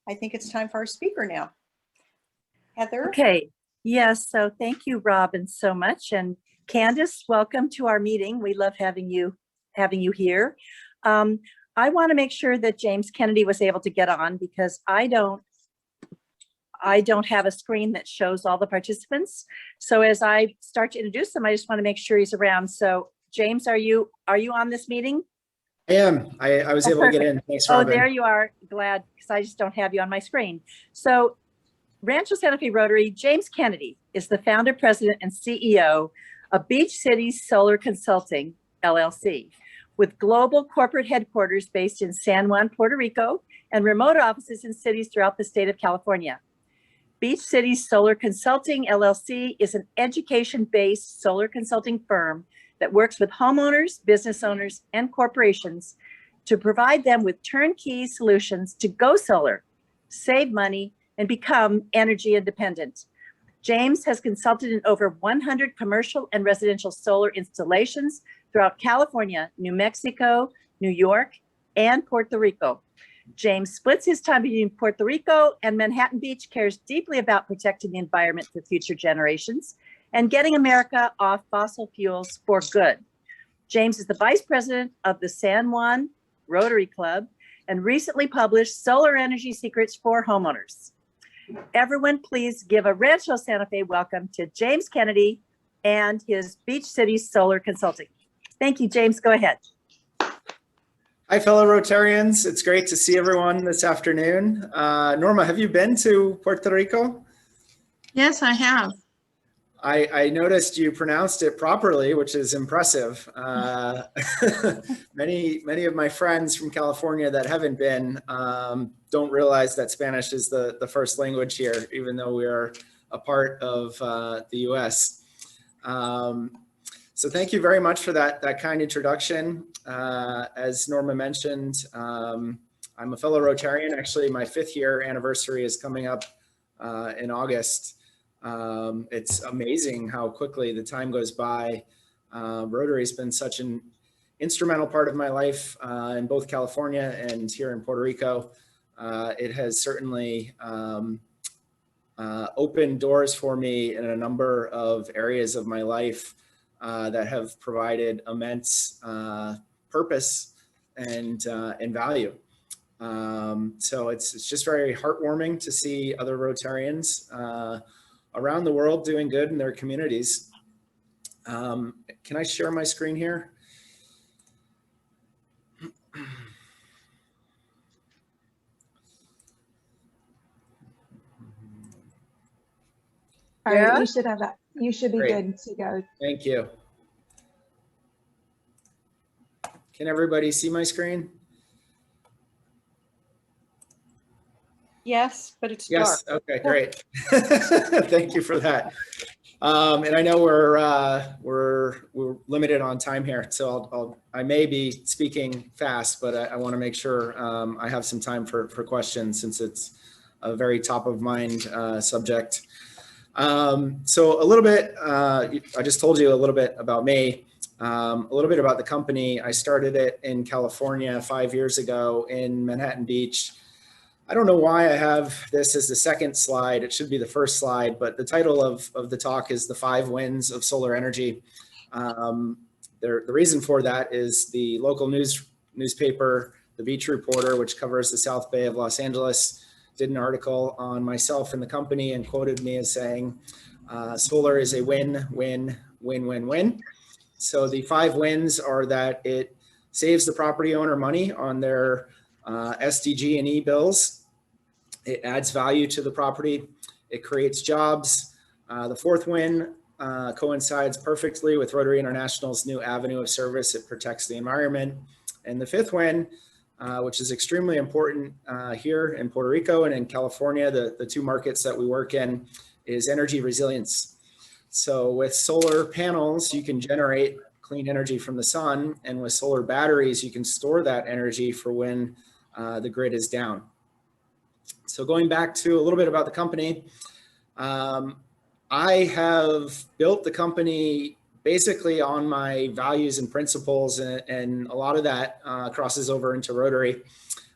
I think it's time for our speaker now. Heather? Okay, yes, so thank you, Robin, so much. And Candace, welcome to our meeting. We love having you here. I want to make sure that James Kennedy was able to get on because I don't have a screen that shows all the participants. So as I start to introduce them, I just want to make sure he's around. So James, are you on this meeting? I am. I was able to get in. Thanks, Robin. Oh, there you are. Glad, because I just don't have you on my screen. So Rancho Santa Fe Rotary, James Kennedy is the founder, president, and CEO of Beach Cities Solar Consulting, LLC, with global corporate headquarters based in San Juan, Puerto Rico, and remote offices in cities throughout the state of California. Beach Cities Solar Consulting, LLC is an education-based solar consulting firm that works with homeowners, business owners, and corporations to provide them with turnkey solutions to go solar, save money, and become energy independent. James has consulted in over 100 commercial and residential solar installations throughout California, New Mexico, New York, and Puerto Rico. James splits his time between Puerto Rico and Manhattan Beach, cares deeply about protecting the environment for future generations and getting America off fossil fuels for good. James is the vice president of the San Juan Rotary Club and recently published Solar Energy Secrets for Homeowners. Everyone, please give a Rancho Santa Fe welcome to James Kennedy and his Beach Cities Solar Consulting. Thank you, James. Go ahead. Hi, fellow Rotarians. It's great to see everyone this afternoon. Norma, have you been to Puerto Rico? Yes, I have. I noticed you pronounced it properly, which is impressive. Many of my friends from California that haven't been don't realize that Spanish is the first language here, even though we are a part of the US. So thank you very much for that kind introduction. As Norma mentioned, I'm a fellow Rotarian. Actually, my 5th year anniversary is coming up in August. It's amazing how quickly the time goes by. Rotary has been such an instrumental part of my life in both California and here in Puerto Rico. It has certainly opened doors for me in a number of areas of my life that have provided immense purpose and value. So it's just very heartwarming to see other Rotarians around the world doing good in their communities. Can I share my screen here? All right, you should have that. You should be Great. good to go. Thank you. Can everybody see my screen? Yes, but it's Yes. dark. Okay, great. Thank you for that. And I know we're limited on time here, so I may be speaking fast, but I want to make sure I have some time for questions since it's a very top of mind subject. So a little bit, I just told you a little bit about me, a little bit about the company. I started it in California 5 years ago in Manhattan Beach. I don't know why I have this as the second slide. It should be the first slide, but the title of the talk is The 5 Wins of Solar Energy. The reason for that is the local newspaper, The Beach Reporter, which covers the South Bay of Los Angeles, did an article on myself and the company and quoted me as saying, solar is a win, win, win, win, win. So the 5 wins are that it saves the property owner money on their SDG&E bills. It adds value to the property. It creates jobs. The 4th win coincides perfectly with Rotary International's new avenue of service. It protects the environment. And the 5th win, which is extremely important here in Puerto Rico and in California, the 2 markets that we work in, is energy resilience. So with solar panels, you can generate clean energy from the sun, and with solar batteries, you can store that energy for when the grid is down. So going back to a little bit about the company, I have built the company basically on my values and principles, and a lot of that crosses over into Rotary.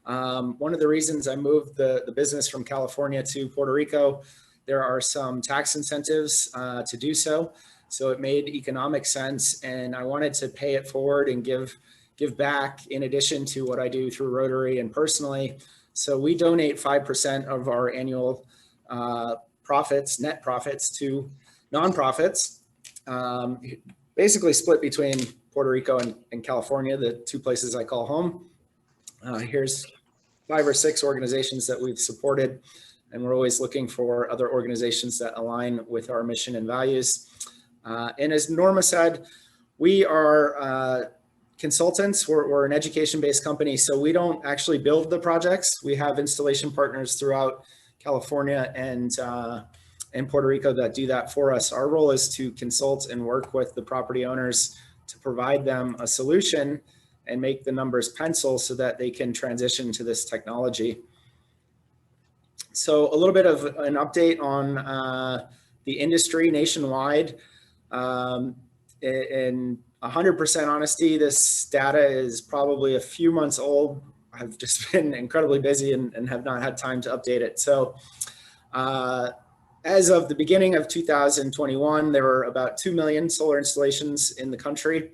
One of the reasons I moved the business from California to Puerto Rico, there are some tax incentives to do so. So it made economic sense, and I wanted to pay it forward and give back in addition to what I do through Rotary and personally. So we donate 5% of our annual net profits to nonprofits, basically split between Puerto Rico and California, the two places I call home. Here's 5 or 6 organizations that we've supported, and we're always looking for other organizations that align with our mission and values. And as Norma said, we are consultants. We're an education-based company, so we don't actually build the projects. We have installation partners throughout California and Puerto Rico that do that for us. Our role is to consult and work with the property owners to provide them a solution and make the numbers pencil so that they can transition to this technology. So a little bit of an update on the industry nationwide. In 100% honesty, this data is probably a few months old. I've just been incredibly busy and have not had time to update it. So as of the beginning of 2021, there were about 2 million solar installations in the country.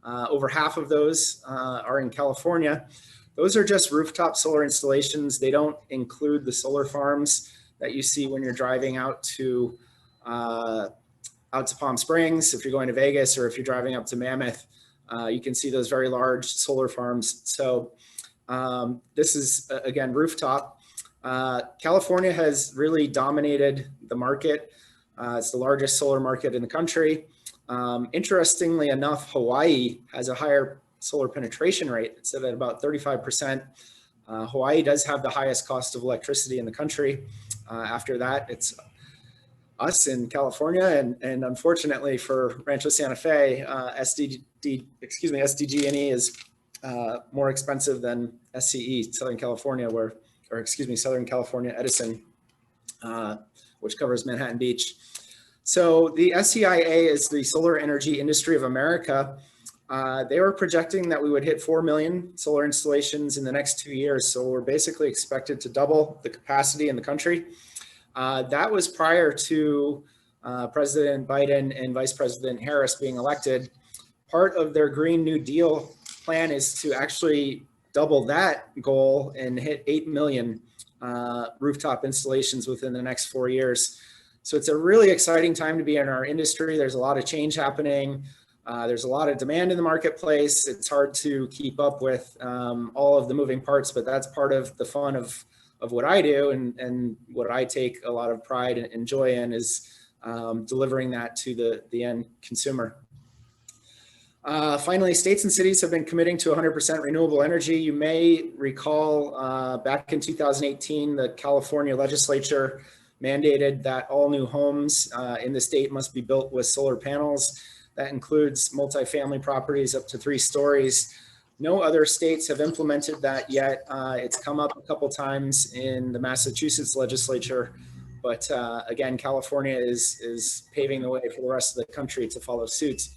Over half of those are in California. Those are just rooftop solar installations. They don't include the solar farms that you see when you're driving out to Palm Springs. If you're going to Vegas, or if you're driving up to Mammoth, you can see those very large solar farms. So this is, again, rooftop. California has really dominated the market. It's the largest solar market in the country. Interestingly enough, Hawaii has a higher solar penetration rate. It's at about 35%. Hawaii does have the highest cost of electricity in the country. After that, it's us in California, and unfortunately for Rancho Santa Fe, SDG&E is more expensive than SCE, Southern California, Southern California Edison, which covers Manhattan Beach. So the SEIA is the Solar Energy Industry of America. They were projecting that we would hit 4 million solar installations in the next 2 years. So we're basically expected to double the capacity in the country. That was prior to President Biden and Vice President Harris being elected. Part of their Green New Deal plan is to actually double that goal and hit 8 million rooftop installations within the next 4 years. So it's a really exciting time to be in our industry. There's a lot of change happening. There's a lot of demand in the marketplace. It's hard to keep up with all of the moving parts, but that's part of the fun of what I do, and what I take a lot of pride and joy in is delivering that to the end consumer. Finally, states and cities have been committing to 100% renewable energy. You may recall back in 2018, the California legislature mandated that all new homes in the state must be built with solar panels. That includes multifamily properties up to 3 stories. No other states have implemented that yet. It's come up a couple times in the Massachusetts legislature, but again, California is paving the way for the rest of the country to follow suit.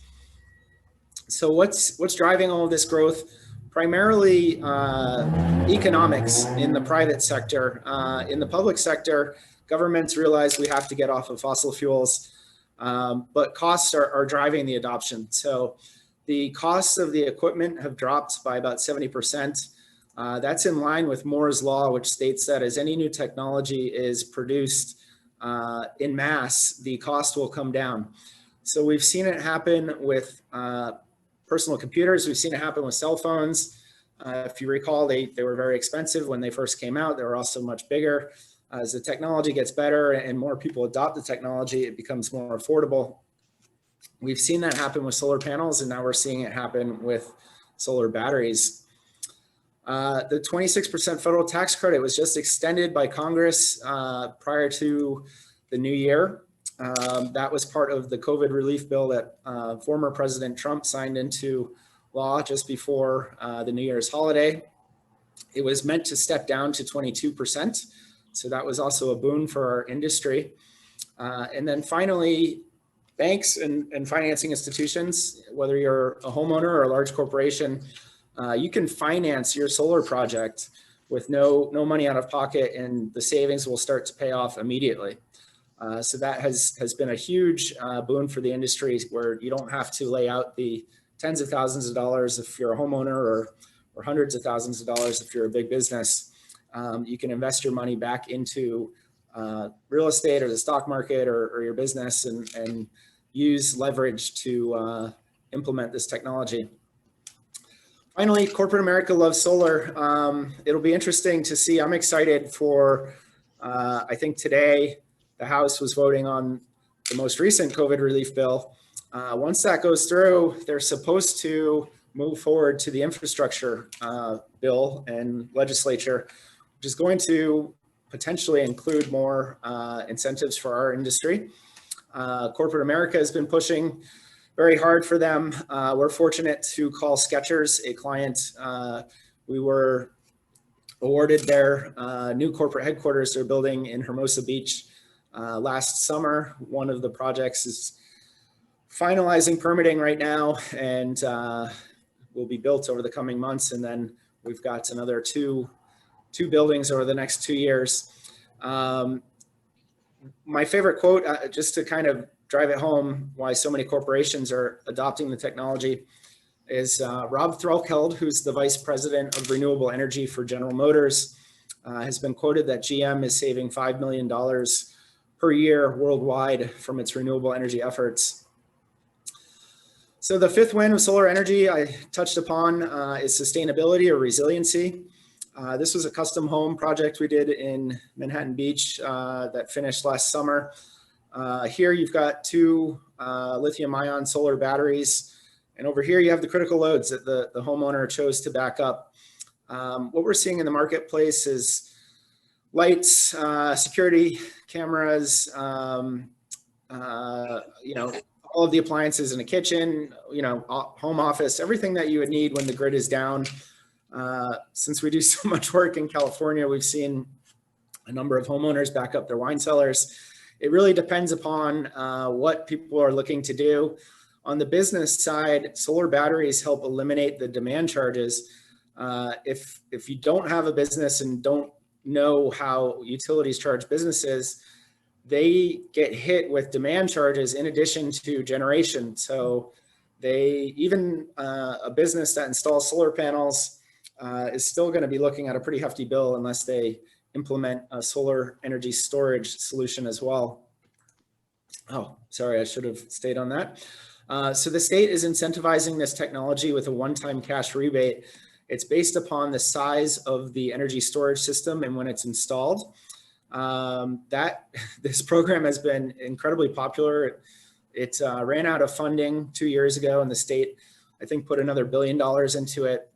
So what's driving all of this growth? Primarily economics in the private sector. In the public sector, governments realize we have to get off of fossil fuels, but costs are driving the adoption. So the costs of the equipment have dropped by about 70%. That's in line with Moore's Law, which states that as any new technology is produced in mass, the cost will come down. So we've seen it happen with personal computers. We've seen it happen with cell phones. If you recall, they were very expensive when they first came out. They were also much bigger. As the technology gets better and more people adopt the technology, it becomes more affordable. We've seen that happen with solar panels, and now we're seeing it happen with solar batteries. The 26% federal tax credit was just extended by Congress prior to the new year. That was part of the COVID relief bill that former President Trump signed into law just before the New Year's holiday. It was meant to step down to 22%. So that was also a boon for our industry. And then finally, banks and financing institutions, whether you're a homeowner or a large corporation, you can finance your solar project with no money out of pocket, and the savings will start to pay off immediately. So that has been a huge boon for the industry, where you don't have to lay out the tens of thousands of dollars if you're a homeowner, or hundreds of thousands of dollars if you're a big business. You can invest your money back into real estate or the stock market, or your business, and use leverage to implement this technology. Finally, corporate America loves solar. It'll be interesting to see. I'm excited for, I think today the House was voting on the most recent COVID relief bill. Once that goes through, they're supposed to move forward to the infrastructure bill and legislature, which is going to potentially include more incentives for our industry. Corporate America has been pushing very hard for them. We're fortunate to call Skechers a client. We were awarded their new corporate headquarters they're building in Hermosa Beach last summer. One of the projects is finalizing permitting right now, and will be built over the coming months. And then we've got another two buildings over the next 2 years. My favorite quote, just to kind of drive it home why so many corporations are adopting the technology, is Rob Threlkeld, who's the vice president of renewable energy for General Motors, has been quoted that GM is saving $5 million per year worldwide from its renewable energy efforts. So the fifth win of solar energy I touched upon is sustainability, or resiliency. This was a custom home project we did in Manhattan Beach that finished last summer. Here you've got two lithium-ion solar batteries, and over here you have the critical loads that the homeowner chose to back up. What we're seeing in the marketplace is lights, security cameras, all of the appliances in a kitchen, home office, everything that you would need when the grid is down. Since we do so much work in California, we've seen a number of homeowners back up their wine cellars. It really depends upon what people are looking to do. On the business side, solar batteries help eliminate the demand charges. If you don't have a business and don't know how utilities charge businesses, they get hit with demand charges in addition to generation. So even a business that installs solar panels is still going to be looking at a pretty hefty bill unless they implement a solar energy storage solution as well. Oh, sorry, I should have stayed on that. So the state is incentivizing this technology with a one-time cash rebate. It's based upon the size of the energy storage system and when it's installed. This program has been incredibly popular. It ran out of funding 2 years ago, and the state, I think, put another $1 billion into it.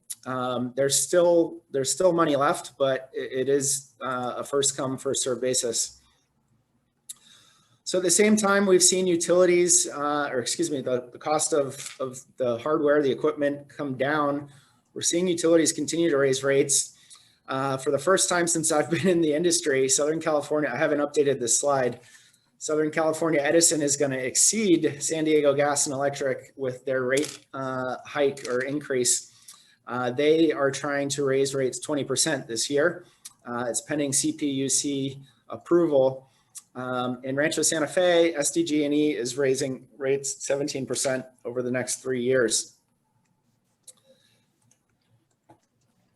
There's still money left, but it is a first come, first served basis. So at the same time, we've seen utilities, the cost of the hardware, the equipment come down. We're seeing utilities continue to raise rates. For the first time since I've been in the industry, Southern California, I haven't updated this slide. Southern California Edison is going to exceed San Diego Gas and Electric with their rate hike or increase. They are trying to raise rates 20% this year. It's pending CPUC approval. In Rancho Santa Fe, SDG&E is raising rates 17% over the next 3 years.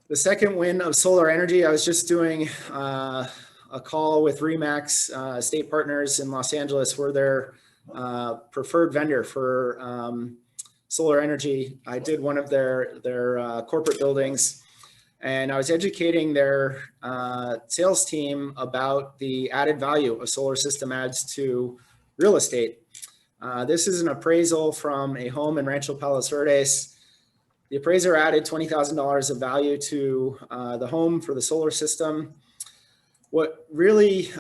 The second win of solar energy, I was just doing a call with RE/MAX state partners in Los Angeles. We're their preferred vendor for solar energy. I did one of their corporate buildings, and I was educating their sales team about the added value a solar system adds to real estate. This is an appraisal from a home in Rancho Palos Verdes. The appraiser added $20,000 of value to the home for the solar system. What really,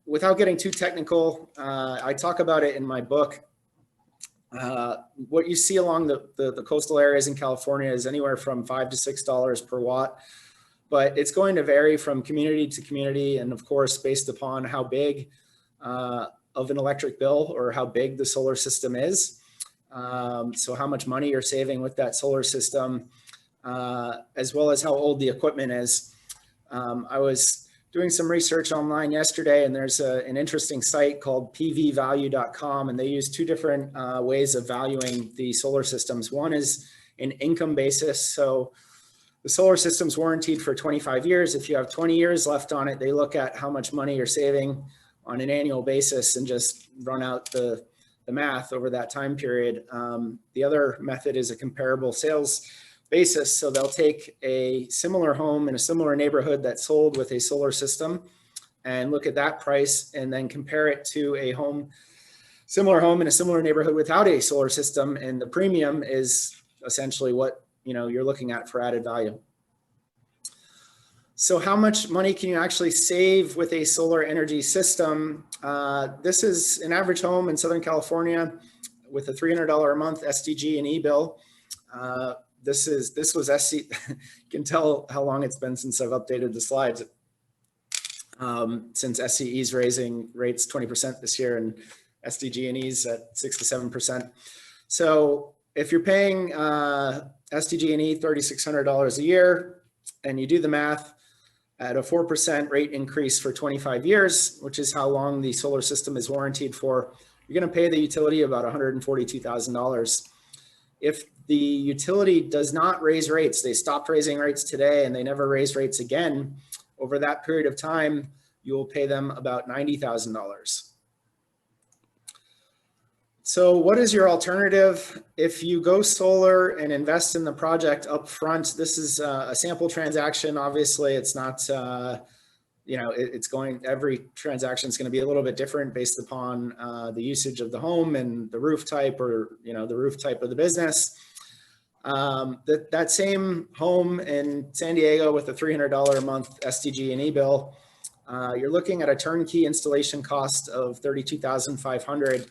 without getting too technical, I talk about it in my book. What you see along the coastal areas in California is anywhere from $5 to $6 per watt, but it's going to vary from community to community, and of course, based upon how big of an electric bill or how big the solar system is. So how much money you're saving with that solar system. as well as how old the equipment is. I was doing some research online yesterday, and there's an interesting site called pvvalue.com, and they use two different ways of valuing the solar systems. One is an income basis. So the solar system's warranted for 25 years. If you have 20 years left on it, they look at how much money you're saving on an annual basis and just run out the math over that time period. The other method is a comparable sales basis. So they'll take a similar home in a similar neighborhood that sold with a solar system and look at that price and then compare it to a similar home in a similar neighborhood without a solar system. And the premium is essentially what you're looking at for added value. So how much money can you actually save with a solar energy system? This is an average home in Southern California with a $300 a month SDG&E bill. This was SC. You can tell how long it's been since I've updated the slides. Since SCE is raising rates 20% this year and SDG&E's at 6 to 7%. So if you're paying SDG&E $3,600 a year, and you do the math at a 4% rate increase for 25 years, which is how long the solar system is warranted for, you're going to pay the utility about $142,000. If the utility does not raise rates, they stopped raising rates today and they never raise rates again, over that period of time, you will pay them about $90,000. So what is your alternative? If you go solar and invest in the project up front, this is a sample transaction. Obviously, it's not, every transaction is going to be a little bit different based upon the usage of the home and the roof type or, the roof type of the business. That same home in San Diego with a $300 a month SDG&E bill, you're looking at a turnkey installation cost of $32,500.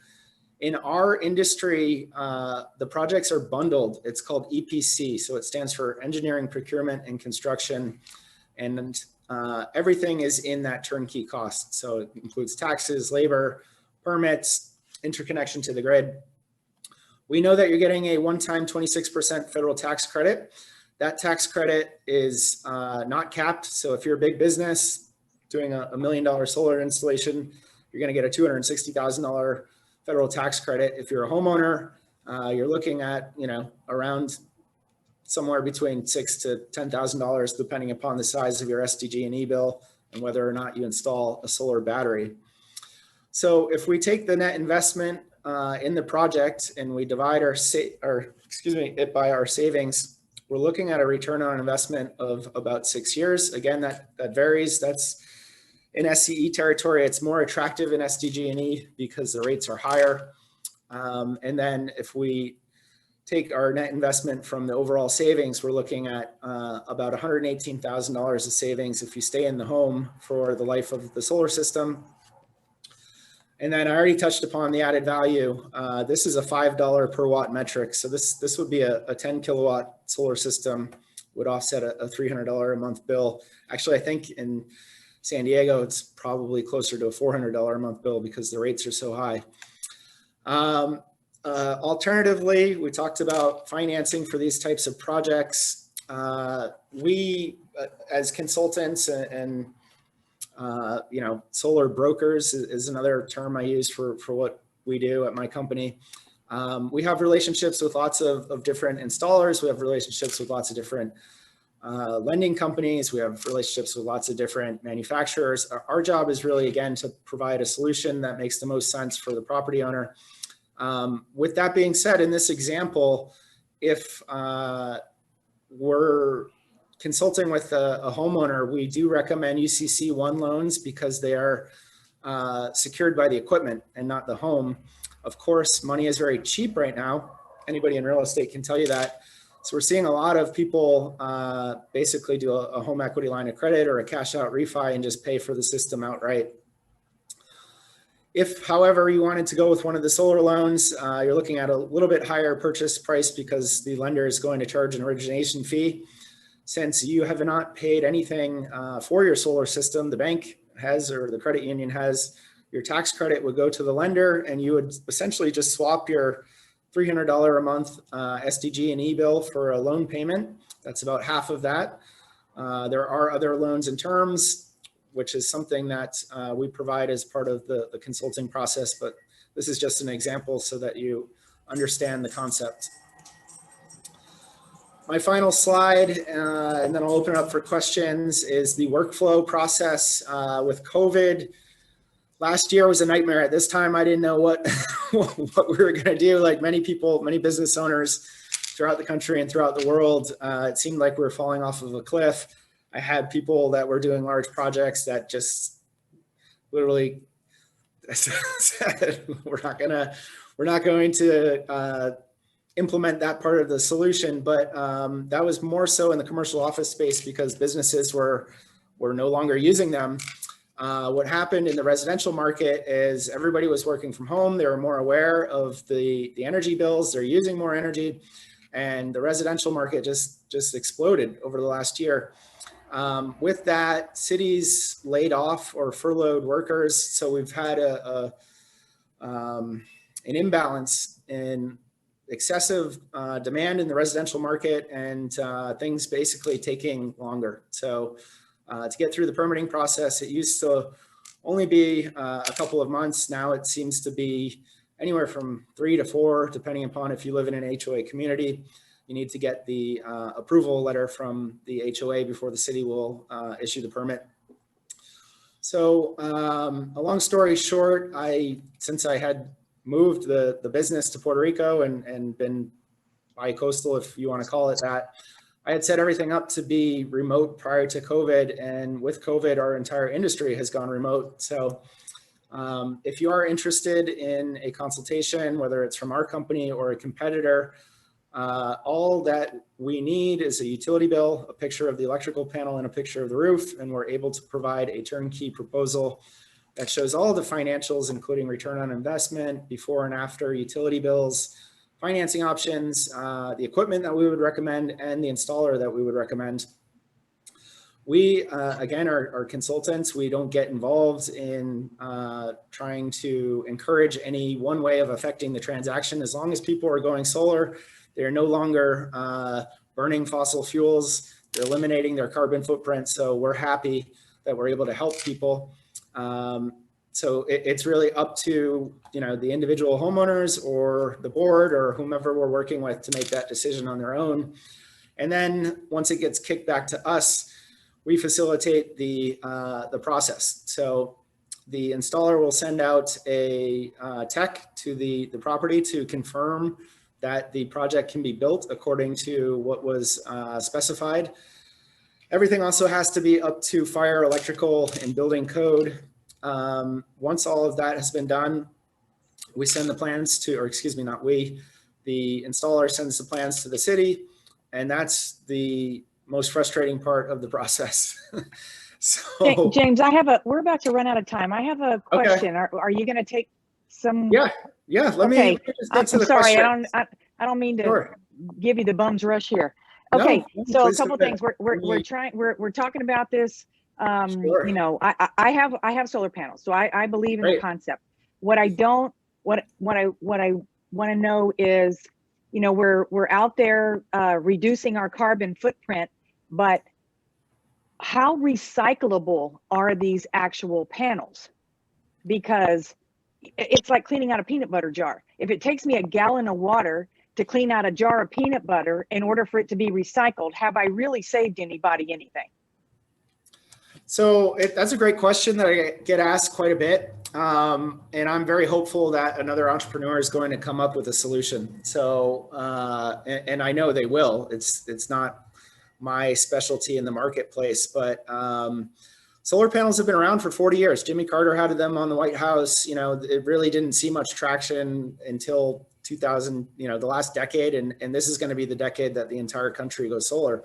In our industry, the projects are bundled. It's called EPC. So it stands for Engineering, Procurement, and Construction. And everything is in that turnkey cost. So it includes taxes, labor, permits, interconnection to the grid. We know that you're getting a one-time 26% federal tax credit. That tax credit is not capped. So if you're a big business doing a $1 million solar installation, you're going to get a $260,000 federal tax credit. If you're a homeowner, you're looking at, around somewhere between $6,000 to $10,000, depending upon the size of your SDG&E bill and whether or not you install a solar battery. So if we take the net investment in the project and we divide it by our savings, we're looking at a return on investment of about 6 years. Again, that varies. That's in SCE territory. It's more attractive in SDG&E because the rates are higher. And then if we take our net investment from the overall savings, we're looking at about $118,000 of savings if you stay in the home for the life of the solar system. And then I already touched upon the added value. This is a $5 per watt metric. So this would be a 10 kilowatt solar system, would offset a $300 a month bill. Actually, I think in San Diego, it's probably closer to a $400 a month bill because the rates are so high. Alternatively, we talked about financing for these types of projects. We, as consultants and solar brokers is another term I use for what we do at my company. We have relationships with lots of different installers. We have relationships with lots of different lending companies. We have relationships with lots of different manufacturers. Our job is really, again, to provide a solution that makes the most sense for the property owner. With that being said, in this example, if we're consulting with a homeowner, we do recommend UCC-1 loans because they are secured by the equipment and not the home. Of course, money is very cheap right now. Anybody in real estate can tell you that. So we're seeing a lot of people basically do a home equity line of credit or a cash out refi and just pay for the system outright. If, however, you wanted to go with one of the solar loans, you're looking at a little bit higher purchase price because the lender is going to charge an origination fee. Since you have not paid anything for your solar system, the bank has, or the credit union has, your tax credit would go to the lender, and you would essentially just swap your $300 a month SDG&E bill for a loan payment That's about half of that. There are other loans and terms, which is something that we provide as part of the consulting process, but this is just an example so that you understand the concept. My final slide, and then I'll open it up for questions, is the workflow process with COVID. Last year was a nightmare. At this time, I didn't know what we were going to do. Like many people, many business owners throughout the country and throughout the world, it seemed like we were falling off of a cliff. I had people that were doing large projects that just literally said, we're not going to implement that part of the solution. But that was more so in the commercial office space because businesses were no longer using them. What happened in the residential market is everybody was working from home. They were more aware of the energy bills. They're using more energy, and the residential market just exploded over the last year. With that, cities laid off or furloughed workers. So we've had an imbalance in excessive demand in the residential market, and things basically taking longer. So to get through the permitting process, it used to only be a couple of months. Now it seems to be anywhere from 3 to 4, depending upon if you live in an HOA community. You need to get the approval letter from the HOA before the city will issue the permit. So a long story short, since I had moved the business to Puerto Rico and been bi-coastal, if you want to call it that, I had set everything up to be remote prior to COVID, and with COVID, our entire industry has gone remote. So if you are interested in a consultation, whether it's from our company or a competitor, all that we need is a utility bill, a picture of the electrical panel, and a picture of the roof, and we're able to provide a turnkey proposal that shows all the financials, including return on investment, before and after utility bills, financing options, the equipment that we would recommend, and the installer that we would recommend. We, again, are consultants. We don't get involved in trying to encourage any one way of affecting the transaction. As long as people are going solar, they're no longer burning fossil fuels. They're eliminating their carbon footprint. So we're happy that we're able to help people. So it's really up to, the individual homeowners or the board or whomever we're working with to make that decision on their own. And then once it gets kicked back to us, we facilitate the process. So the installer will send out a tech to the property to confirm that the project can be built according to what was specified. Everything also has to be up to fire, electrical, and building code. Once all of that has been done, we send the plans to, or excuse me, not we, the installer sends the plans to the city, and that's the most frustrating part of the process. So, James, we're about to run out of time. I have a question. Okay. Are you going to take some? Yeah. Let me just get to the sorry, question. I don't mean to Sure. give you the bum's rush here. Okay, no, so a couple things. We're talking about this. Sure. I have solar panels, so I believe in the concept. What I want to know is, we're out there reducing our carbon footprint, but how recyclable are these actual panels? Because it's like cleaning out a peanut butter jar. If it takes me a gallon of water to clean out a jar of peanut butter in order for it to be recycled, have I really saved anybody anything? So that's a great question that I get asked quite a bit. And I'm very hopeful that another entrepreneur is going to come up with a solution. So, and I know they will. It's not my specialty in the marketplace, but solar panels have been around for 40 years. Jimmy Carter had them on the White House. It really didn't see much traction until 2000, the last decade. And this is going to be the decade that the entire country goes solar.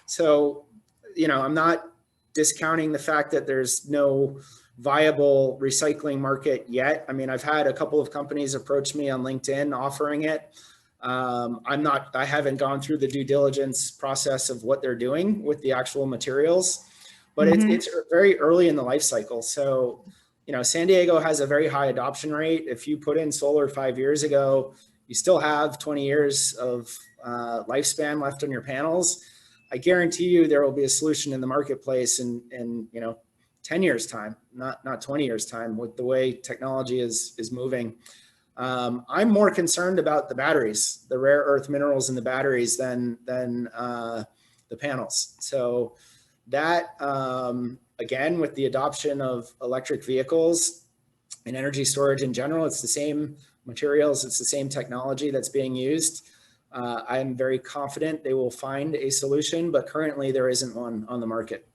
So, I'm not discounting the fact that there's no viable recycling market yet. I mean, I've had a couple of companies approach me on LinkedIn offering it. I haven't gone through the due diligence process of what they're doing with the actual materials, but it's very early in the life cycle. So, San Diego has a very high adoption rate. If you put in solar 5 years ago, you still have 20 years of lifespan left on your panels. I guarantee you there will be a solution in the marketplace in 10 years time, not 20 years time, with the way technology is moving. I'm more concerned about the batteries, the rare earth minerals in the batteries than the panels. So that, again, with the adoption of electric vehicles and energy storage in general, it's the same materials, it's the same technology that's being used. I'm very confident they will find a solution, but currently there isn't one on the market.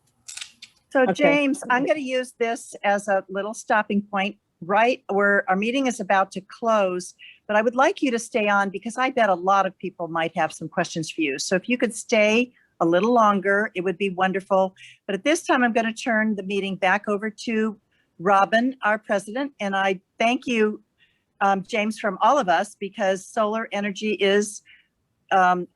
So Okay. James, I'm going to use this as a little stopping point, right? Where our meeting is about to close, but I would like you to stay on because I bet a lot of people might have some questions for you. So if you could stay a little longer, it would be wonderful. But at this time, I'm going to turn the meeting back over to Robin, our president. And I thank you, James, from all of us, because solar energy is a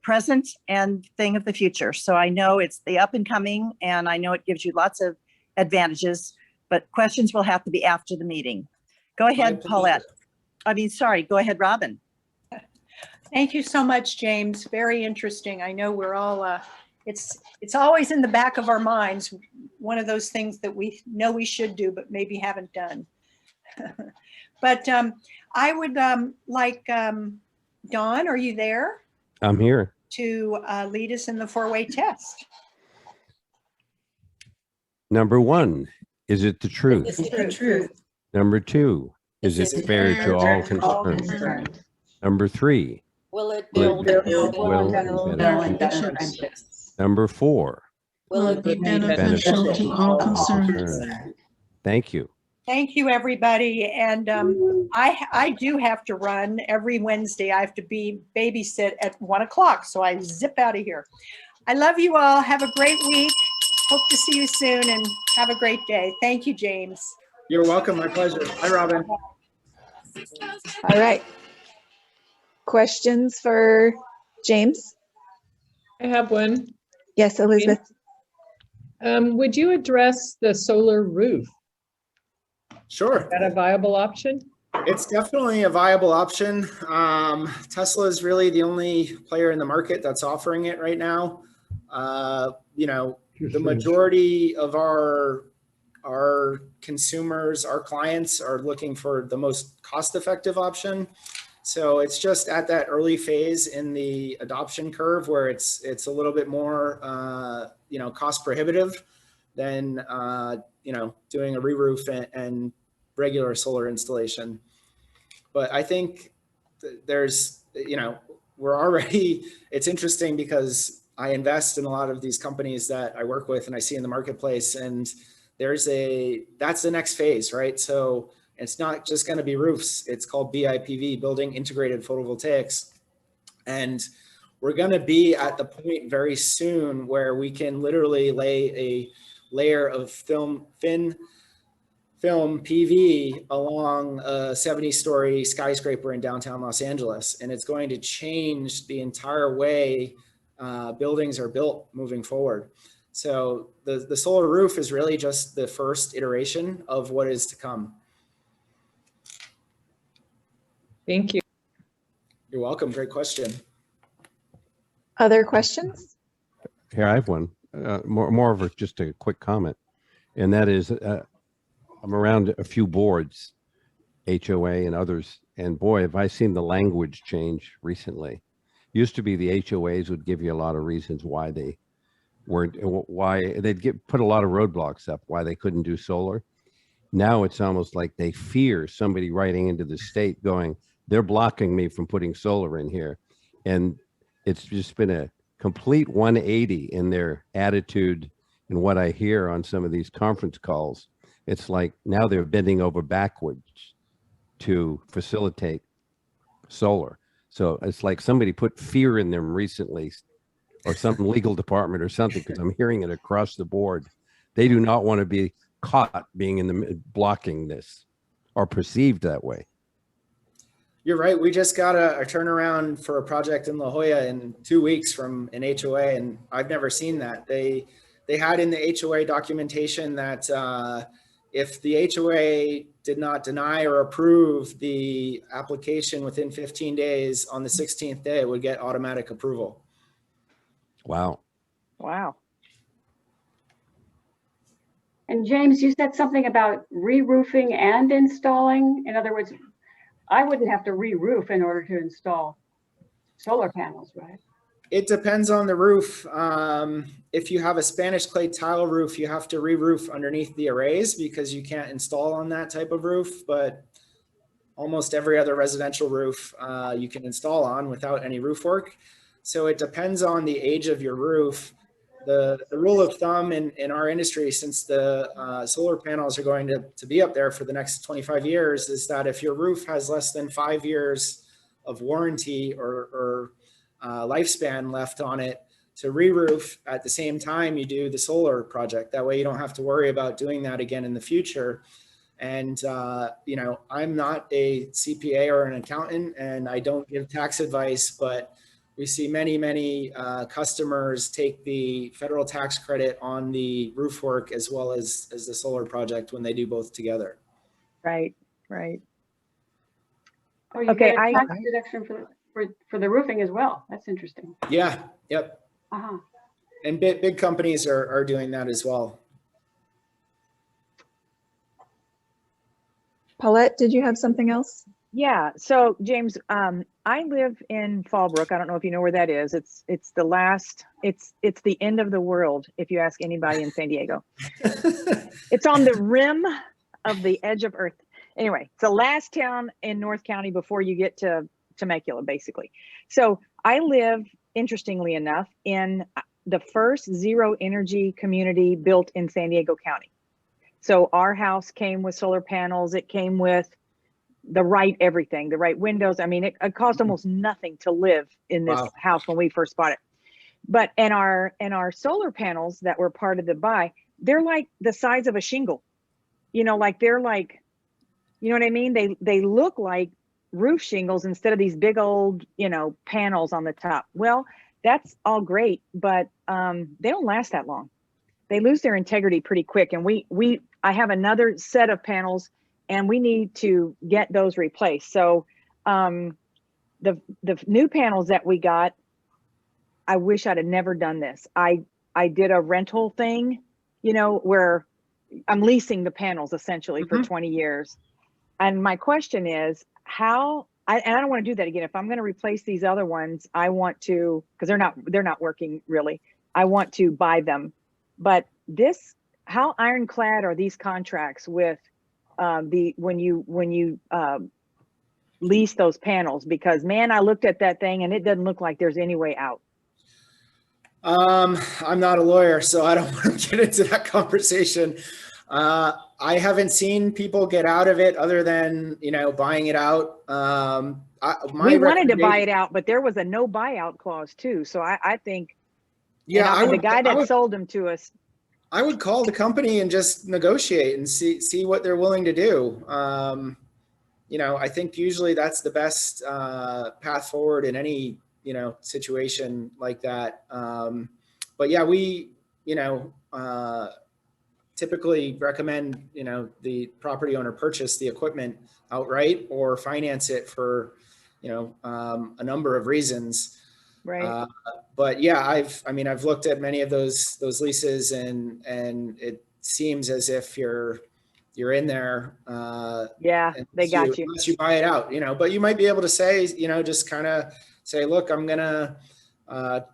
present and thing of the future. So I know it's the up and coming, and I know it gives you lots of advantages, but questions will have to be after the meeting. Go ahead, Paulette. Go ahead, Robin. Thank you so much, James. Very interesting. I know we're all, it's always in the back of our minds, one of those things that we know we should do, but maybe haven't done. But I would like Dawn, are you there? I'm here. To lead us in the four-way test. Number one, is it the truth? Is it the truth? Number two, is it fair to all concerned? concerned? Number three, Will it will build it build better conditions? Number four, Will it be beneficial to all concerned? Thank you. Thank you, everybody. And I do have to run every Wednesday. I have to be babysit at 1 o'clock. So I zip out of here. I love you all. Have a great week. Hope to see you soon and have a great day. Thank you, James. You're welcome. My pleasure. Hi, Robin. All right. Questions for James? I have one. Yes, Elizabeth. Would you address the solar roof? Sure. Is that a viable option? It's definitely a viable option. Tesla is really the only player in the market that's offering it right now. The majority of our consumers, our clients are looking for the most cost-effective option. So it's just at that early phase in the adoption curve where it's a little bit more, cost prohibitive than, doing a re-roof and regular solar installation. But I think there's, we're already, it's interesting because I invest in a lot of these companies that I work with and I see in the marketplace, and that's the next phase, right? So it's not just going to be roofs. It's called BIPV, Building Integrated Photovoltaics. And we're going to be at the point very soon where we can literally lay a layer of thin film PV along a 70-story skyscraper in downtown Los Angeles. And it's going to change the entire way buildings are built moving forward. So the solar roof is really just the first iteration of what is to come. Thank you. You're welcome. Great question. Other questions? Here, I have one. More of just a quick comment. And that is, I'm around a few boards, HOA and others, and boy, have I seen the language change recently. Used to be the HOAs would give you a lot of reasons why they weren't, why they'd put a lot of roadblocks up, why they couldn't do solar. Now it's almost like they fear somebody writing into the state going, they're blocking me from putting solar in here. And it's just been a complete 180 in their attitude and what I hear on some of these conference calls. It's like now they're bending over backwards to facilitate solar. So it's like somebody put fear in them recently, or some legal department or something, because I'm hearing it across the board. They do not want to be caught being in the blocking this or perceived that way. You're right. We just got a turnaround for a project in La Jolla in 2 weeks from an HOA, and I've never seen that. They had in the HOA documentation that if the HOA did not deny or approve the application within 15 days, on the 16th day, it would get automatic approval. Wow. Wow. And James, you said something about re-roofing and installing. In other words, I wouldn't have to re-roof in order to install solar panels, right? It depends on the roof. If you have a Spanish clay tile roof, you have to re-roof underneath the arrays because you can't install on that type of roof, but almost every other residential roof you can install on without any roof work. So it depends on the age of your roof. The rule of thumb in our industry, since the solar panels are going to be up there for the next 25 years, is that if your roof has less than 5 years of warranty or lifespan left on it, to re-roof at the same time you do the solar project. That way you don't have to worry about doing that again in the future. And, you know, I'm not a CPA or an accountant, and I don't give tax advice, but we see many customers take the federal tax credit on the roof work as well as the solar project when they do both together. Right, right. Oh, you Okay, get a tax deduction for the roofing as well. That's interesting. Yeah, yep. Uh-huh. And big companies are doing that as well. Paulette, did you have something else? Yeah. So James, I live in Fallbrook. I don't know if you know where that is. It's the end of the world if you ask anybody in San Diego. It's on the rim of the edge of Earth. Anyway, it's the last town in North County before you get to Temecula, basically. So I live, interestingly enough, in the first zero energy community built in San Diego County. So our house came with solar panels. It came with the right everything, the right windows. I mean, it cost almost nothing to live in this house when we first bought it. But and our solar panels that were part of the buy, they're like the size of a shingle. You know, like they're like, you know what I mean? They look like roof shingles instead of these big old, you know, panels on the top. Well, that's all great, but they don't last that long. They lose their integrity pretty quick. And I have another set of panels and we need to get those replaced. So the new panels that we got, I wish I'd have never done this. I did a rental thing, you know, where I'm leasing the panels essentially for 20 years. And my question is and I don't want to do that again. If I'm going to replace these other ones, I want to, because they're not working really. I want to buy them. But how ironclad are these contracts with when you lease those panels? Because man, I looked at that thing and it doesn't look like there's any way out. I'm not a lawyer, so I don't want to get into that conversation. I haven't seen people get out of it other than, you know, buying it out. We wanted to buy it out, but there was a no buyout clause too. So I think, yeah, the guy that sold them to us, I would call the company and just negotiate and see what they're willing to do. You know, I think usually that's the best path forward in any, you know, situation like that. But yeah, we, you know, typically recommend, you know, the property owner purchase the equipment outright or finance it for, you know, a number of reasons. Right. But yeah, I've looked at many of those leases and it seems as if you're in there. Yeah, they got you. Unless you buy it out, you know, but you might be able to say, you know, just kind of say, look, I'm going to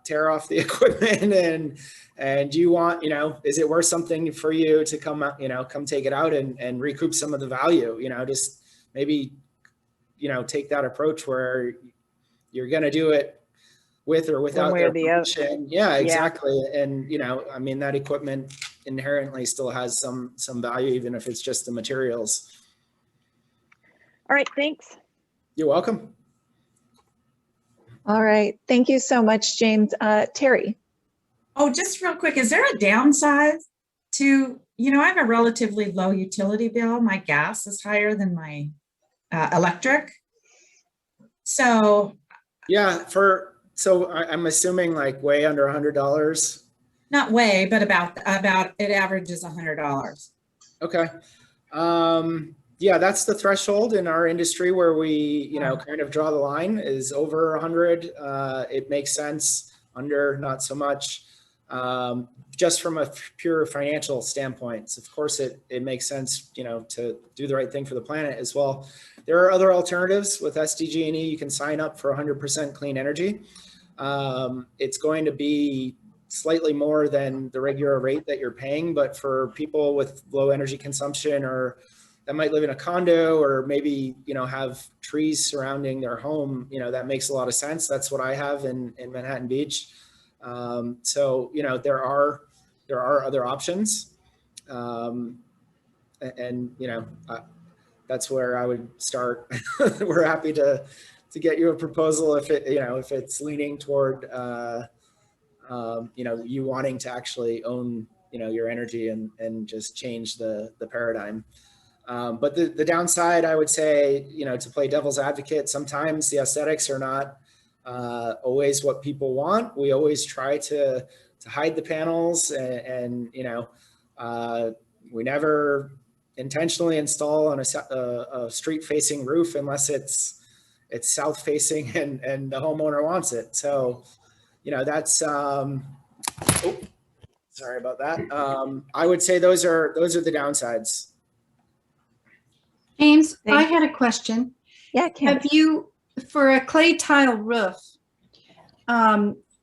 tear off the equipment and you want, you know, is it worth something for you to come take it out and recoup some of the value, you know, just maybe, you know, take that approach where you're going to do it with or without their permission. Yeah, exactly. Yeah. And, you know, I mean, that equipment inherently still has some value, even if it's just the materials. All right. Thanks. You're welcome. All right. Thank you so much, James. Terry. Oh, just real quick, is there a downside to, you know, I have a relatively low utility bill. My gas is higher than my electric. So. Yeah, so I'm assuming like way under $100. Not way, but about it averages $100. Okay. Yeah, that's the threshold in our industry where we, you know, kind of draw the line is over 100. It makes sense. Under, not so much. just from a pure financial standpoint. So of course, it makes sense, you know, to do the right thing for the planet as well. There are other alternatives with SDG&E. You can sign up for 100% clean energy. It's going to be slightly more than the regular rate that you're paying, but for people with low energy consumption or that might live in a condo or maybe, you know, have trees surrounding their home, you know, that makes a lot of sense. That's what I have in Manhattan Beach. So, you know, there are other options. And you know, that's where I would start. We're happy to get you a proposal if it, you know, if it's leaning toward, you know, you wanting to actually own, you know, your energy and just change the paradigm. But the downside, I would say, you know, to play devil's advocate, sometimes the aesthetics are not always what people want. We always try to hide the panels and you know, we never intentionally install on a street facing roof unless it's south facing and the homeowner wants it. So, you know, that's, oh, sorry about that. I would say those are the downsides. James, I had a question. Yeah, Kim. Have you, for a clay tile roof,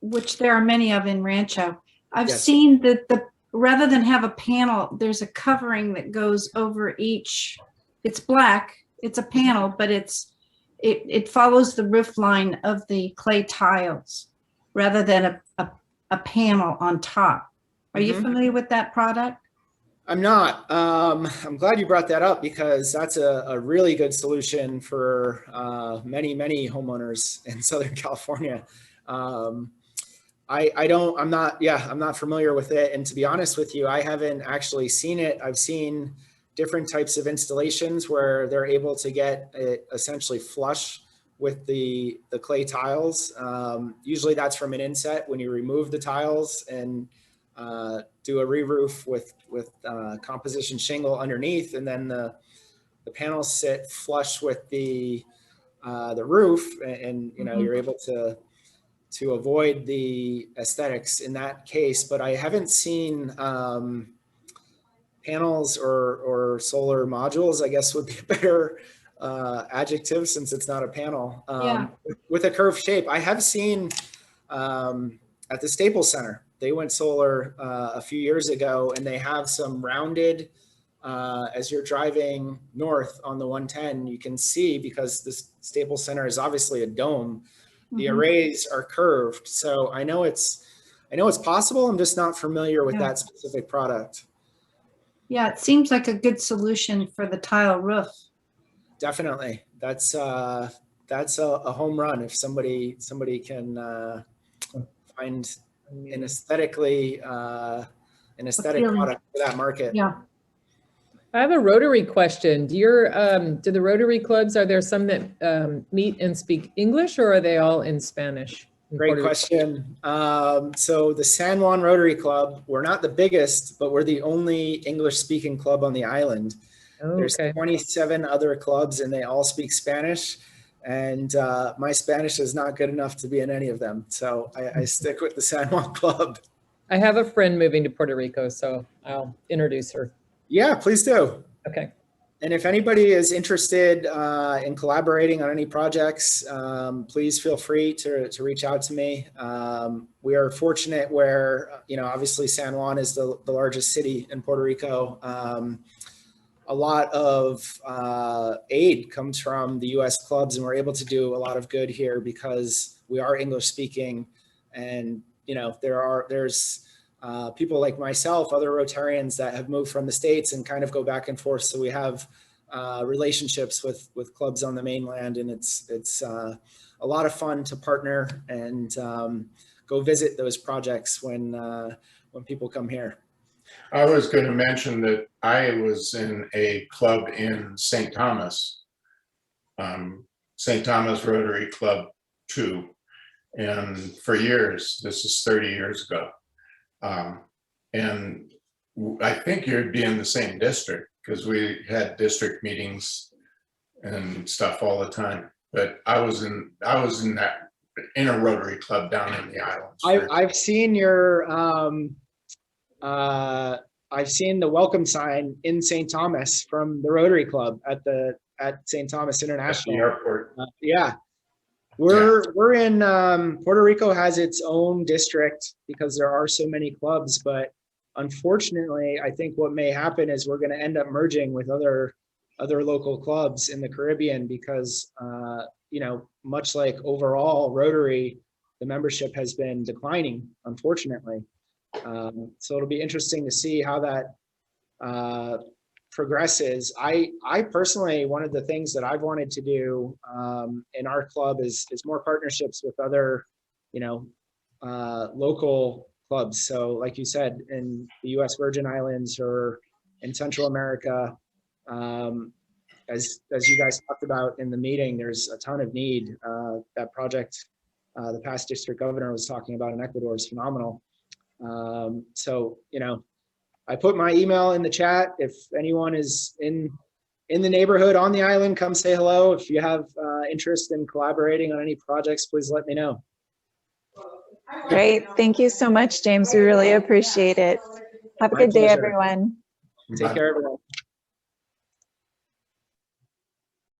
which there are many of in Rancho, I've Yes. seen that rather than have a panel, there's a covering that goes over each. It's black. It's a panel, but it follows the roof line of the clay tiles rather than a panel on top. Are you familiar with that product? I'm not. I'm glad you brought that up because that's a really good solution for many homeowners in Southern California. I'm not familiar with it. And to be honest with you, I haven't actually seen it. I've seen different types of installations where they're able to get it essentially flush with the clay tiles. Usually that's from an inset when you remove the tiles and do a re-roof with composition shingle underneath, and then the panels sit flush with the roof, and you know, you're able to avoid the aesthetics in that case. But I haven't seen panels or solar modules, I guess would be a better adjective since it's not a panel, with a curved shape. I have seen at the Staples Center, they went solar a few years ago, and they have some rounded, as you're driving north on the 110, you can see, because the Staples Center is obviously a dome, the arrays are curved. So I know it's possible. I'm just not familiar with that specific product. Yeah, it seems like a good solution for the tile roof. Definitely. That's a home run if somebody can find an aesthetic product for that market. Yeah. I have a Rotary question. Do the Rotary clubs, are there some that meet and speak English, or are they all in Spanish? Great question. So the San Juan Rotary Club, we're not the biggest, but we're the only English speaking club on the island. Oh, There's okay. 27 other clubs and they all speak Spanish. And my Spanish is not good enough to be in any of them. So I stick with the San Juan Club. I have a friend moving to Puerto Rico, so I'll introduce her. Yeah, please do. Okay. And if anybody is interested in collaborating on any projects, please feel free to reach out to me. We are fortunate where, you know, obviously San Juan is the largest city in Puerto Rico. A lot of aid comes from the U.S. clubs, and we're able to do a lot of good here because we are English speaking. And, you know, there's people like myself, other Rotarians that have moved from the States and kind of go back and forth. So we have relationships with clubs on the mainland, and it's a lot of fun to partner and go visit those projects when people come here. I was going to mention that I was in a club in St. Thomas, St. Thomas Rotary Club 2. And for years, this is 30 years ago. And I think you'd be in the same district because we had district meetings and stuff all the time. But I was in that in a Rotary club down in the islands. I've seen your, I've seen the welcome sign in St. Thomas from the Rotary Club at St. Thomas At International. the airport. Yeah. We're in, Puerto Rico has its own district because there are so many clubs, but unfortunately, I think what may happen is we're going to end up merging with other local clubs in the Caribbean because, you know, much like overall Rotary, the membership has been declining, unfortunately. So it'll be interesting to see how that progresses. I personally, one of the things that I've wanted to do in our club is more partnerships with other, you know, local clubs. So like you said, in the US Virgin Islands or in Central America, as you guys talked about in the meeting, there's a ton of need. That project the past district governor was talking about in Ecuador is phenomenal. So, you know, I put my email in the chat. If anyone is in the neighborhood on the island, come say hello. If you have interest in collaborating on any projects, please let me know. Great. Thank you so much, James. We really appreciate it. Have a My good day, pleasure. everyone. Take care, everyone.